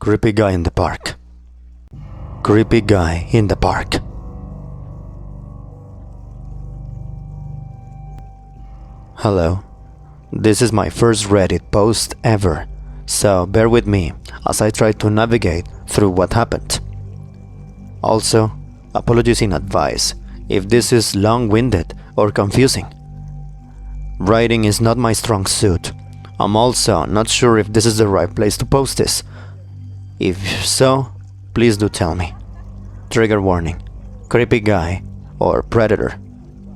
Creepy guy in the park. Creepy guy in the park. Hello. This is my first Reddit post ever, so bear with me as I try to navigate through what happened. Also, apologies in advance if this is long-winded or confusing. Writing is not my strong suit. I'm also not sure if this is the right place to post this. If so, please do tell me. Trigger warning: creepy guy or predator,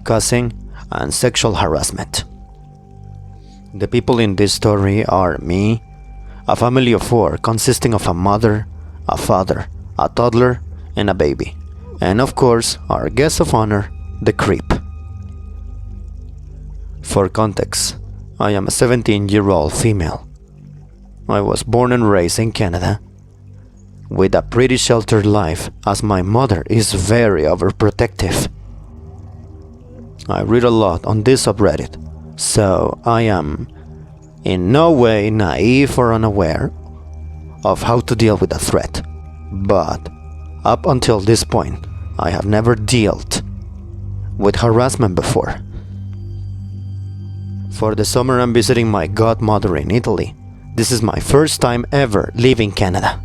cussing, and sexual harassment. The people in this story are me, a family of 4 consisting of a mother, a father, a toddler, and a baby. And of course, our guest of honor, the creep. For context, I am a 17-year-old female. I was born and raised in Canada, with a pretty sheltered life as my mother is very overprotective. I read a lot on this subreddit, so I am in no way naive or unaware of how to deal with a threat. But up until this point, I have never dealt with harassment before. For the summer I'm visiting my godmother in Italy. This is my first time ever leaving Canada.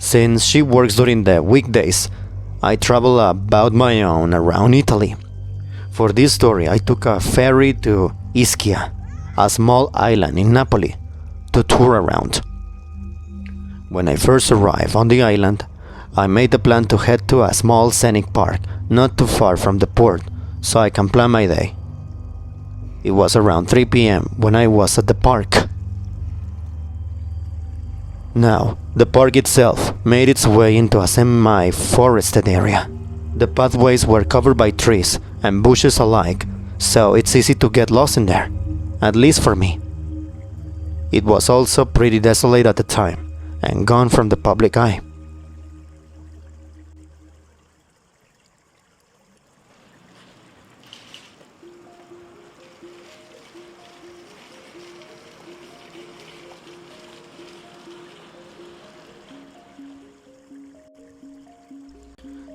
Since she works during the weekdays, I travel about my own around Italy. For this story, I took a ferry to Ischia, a small island in Napoli, to tour around. When I first arrived on the island, I made the plan to head to a small scenic park not too far from the port so I can plan my day. It was around 3 p.m. when I was at the park. Now, the park itself made its way into a semi-forested area. The pathways were covered by trees and bushes alike, so it's easy to get lost in there, at least for me. It was also pretty desolate at the time, and gone from the public eye.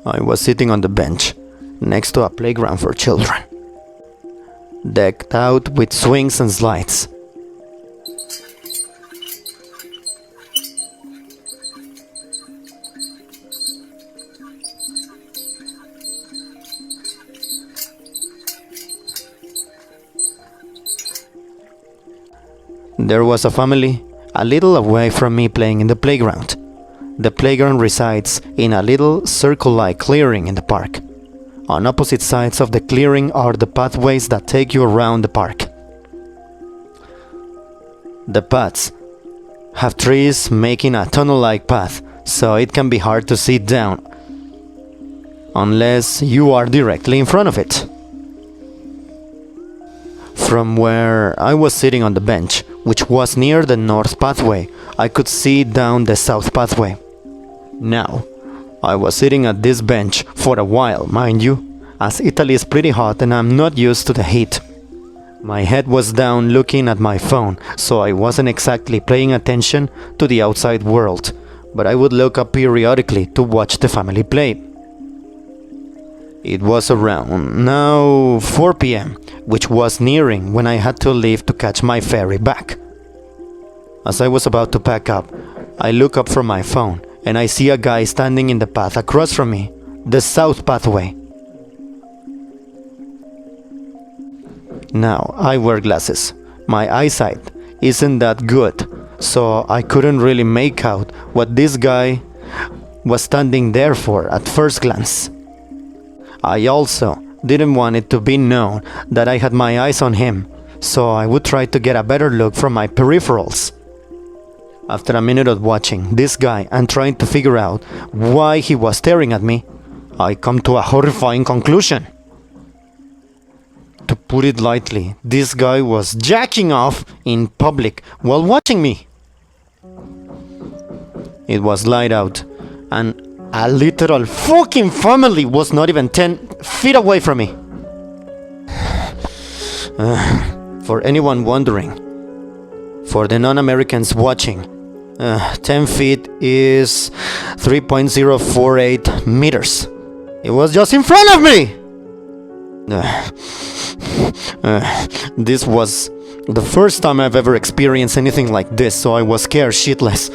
I was sitting on the bench, next to a playground for children, decked out with swings and slides. There was a family a little away from me playing in the playground. The playground resides in a little circle-like clearing in the park. On opposite sides of the clearing are the pathways that take you around the park. The paths have trees making a tunnel-like path, so it can be hard to sit down unless you are directly in front of it. From where I was sitting on the bench, which was near the north pathway, I could see down the south pathway. Now, I was sitting at this bench for a while, mind you, as Italy is pretty hot and I'm not used to the heat. My head was down looking at my phone, so I wasn't exactly paying attention to the outside world, but I would look up periodically to watch the family play. It was around now 4 p.m., which was nearing when I had to leave to catch my ferry back. As I was about to pack up, I look up from my phone and I see a guy standing in the path across from me, the south pathway. Now, I wear glasses. My eyesight isn't that good, so I couldn't really make out what this guy was standing there for at first glance. I also didn't want it to be known that I had my eyes on him, so I would try to get a better look from my peripherals. After a minute of watching this guy and trying to figure out why he was staring at me, I come to a horrifying conclusion. To put it lightly, this guy was jacking off in public while watching me. It was light out, and a literal fucking family was not even 10 feet away from me. For anyone wondering, for the non-Americans watching, 10 feet is 3.048 meters. It was just in front of me! This was the first time I've ever experienced anything like this, so I was scared shitless.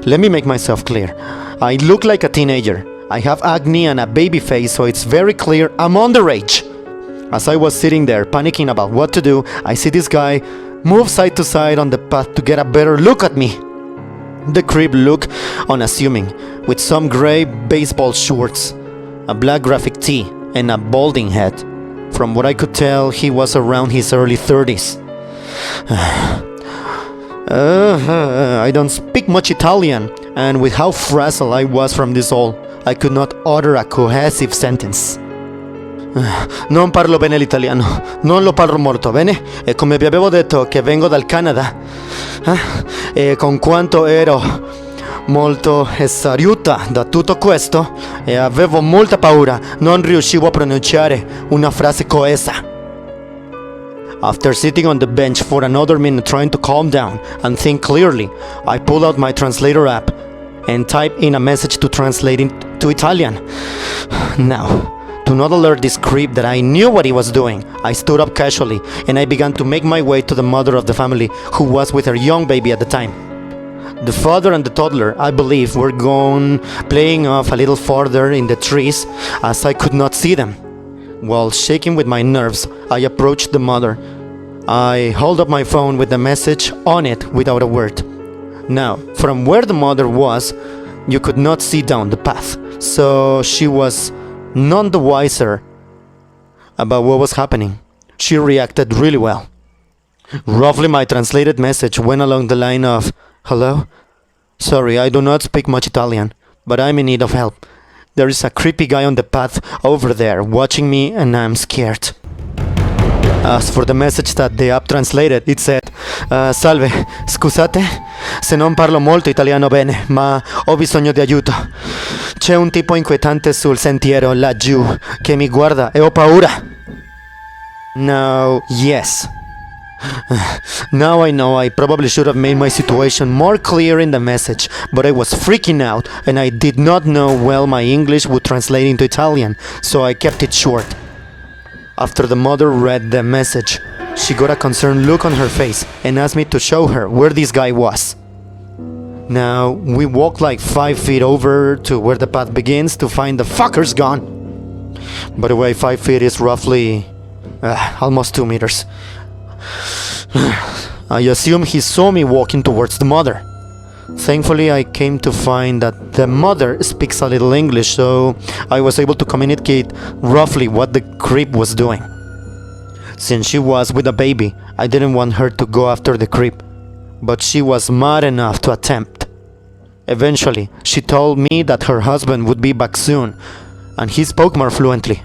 Let me make myself clear. I look like a teenager. I have acne and a baby face, so it's very clear I'm underage. As I was sitting there panicking about what to do, I see this guy move side to side on the path to get a better look at me. The creep looked unassuming, with some grey baseball shorts, a black graphic tee, and a balding head. From what I could tell, he was around his early 30s. I don't speak much Italian, and with how frazzled I was from this all, I could not utter a cohesive sentence. Non parlo bene l'italiano, non lo parlo molto bene, e come vi avevo detto che vengo dal Canada, e con quanto ero molto esauriuta da tutto questo e avevo molta paura, non riuscivo a pronunciare una frase coesa. After sitting on the bench for another minute trying to calm down and think clearly, I pulled out my translator app and typed in a message to translate it to Italian. Now, to not alert this creep that I knew what he was doing, I stood up casually and I began to make my way to the mother of the family, who was with her young baby at the time. The father and the toddler, I believe, were gone playing off a little farther in the trees as I could not see them. While shaking with my nerves, I approached the mother. I held up my phone with the message on it without a word. Now, from where the mother was, you could not see down the path, so she was none the wiser about what was happening. She reacted really well. Roughly, my translated message went along the line of, "Hello? Sorry, I do not speak much Italian, but I'm in need of help. There is a creepy guy on the path over there watching me and I'm scared." As for the message that the app translated, it said, "Salve, scusate se non parlo molto italiano bene, ma ho bisogno di aiuto. C'è un tipo inquietante sul sentiero laggiù che mi guarda e ho paura." Now, yes. Now I know I probably should have made my situation more clear in the message, but I was freaking out and I did not know well my English would translate into Italian, so I kept it short. After the mother read the message, she got a concerned look on her face and asked me to show her where this guy was. Now, we walked like 5 feet over to where the path begins to find the fuckers gone. By the way, 5 feet is roughly almost 2 meters. I assume he saw me walking towards the mother. Thankfully, I came to find that the mother speaks a little English, so I was able to communicate roughly what the creep was doing. Since she was with a baby, I didn't want her to go after the creep, but she was mad enough to attempt. Eventually, she told me that her husband would be back soon, and he spoke more fluently.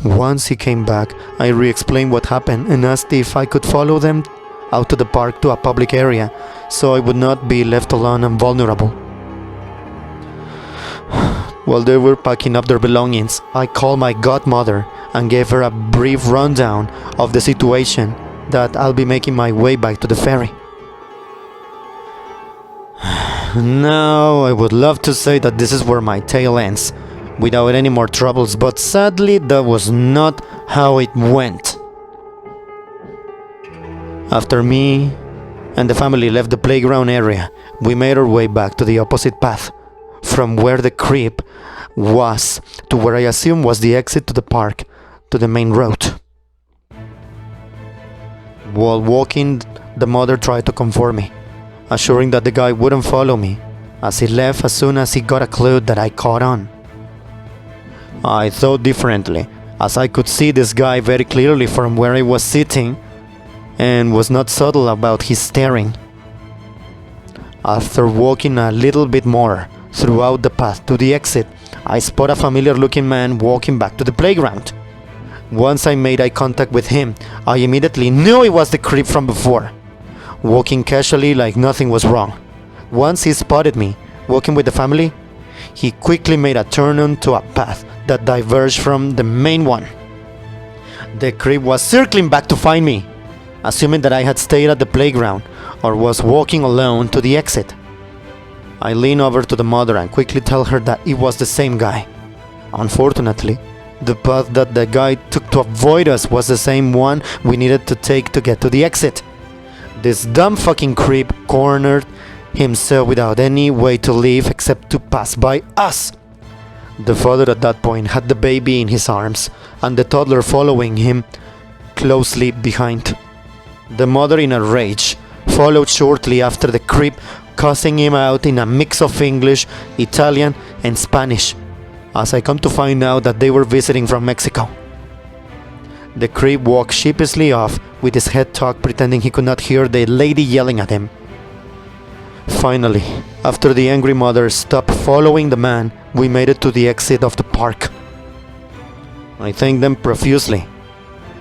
Once he came back, I re-explained what happened and asked if I could follow them out to the park to a public area, so I would not be left alone and vulnerable. While they were packing up their belongings, I called my godmother and gave her a brief rundown of the situation, that I'll be making my way back to the ferry. Now, I would love to say that this is where my tale ends, without any more troubles, but sadly that was not how it went. After me and the family left the playground area, we made our way back to the opposite path, from where the creep was to where I assume was the exit to the park, to the main road. While walking, the mother tried to comfort me, assuring that the guy wouldn't follow me, as he left as soon as he got a clue that I caught on. I thought differently, as I could see this guy very clearly from where I was sitting, and was not subtle about his staring. After walking a little bit more throughout the path to the exit, I spot a familiar-looking man walking back to the playground. Once I made eye contact with him, I immediately knew it was the creep from before, walking casually like nothing was wrong. Once he spotted me, walking with the family, he quickly made a turn onto a path that diverged from the main one. The creep was circling back to find me, assuming that I had stayed at the playground, or was walking alone to the exit. I lean over to the mother and quickly tell her that it was the same guy. Unfortunately, the path that the guy took to avoid us was the same one we needed to take to get to the exit. This dumb fucking creep cornered himself without any way to leave except to pass by us. The father at that point had the baby in his arms and the toddler following him closely behind. The mother, in a rage, followed shortly after the creep, cussing him out in a mix of English, Italian and Spanish, as I come to find out that they were visiting from Mexico. The creep walked sheepishly off with his head tucked, pretending he could not hear the lady yelling at him. Finally, after the angry mother stopped following the man, we made it to the exit of the park. I thanked them profusely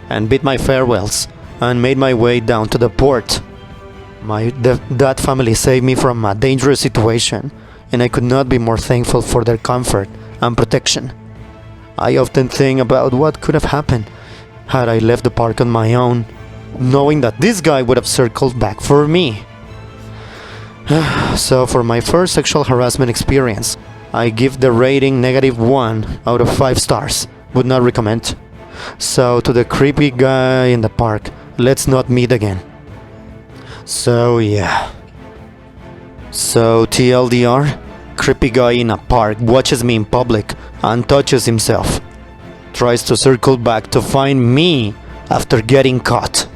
and bid my farewells and made my way down to the port. That family saved me from a dangerous situation, and I could not be more thankful for their comfort and protection. I often think about what could have happened had I left the park on my own, knowing that this guy would have circled back for me. So for my first sexual harassment experience, I give the rating -1 out of 5 stars. Would not recommend. So to the creepy guy in the park, let's not meet again. So yeah. So TLDR, creepy guy in a park watches me in public and touches himself. Tries to circle back to find me after getting caught.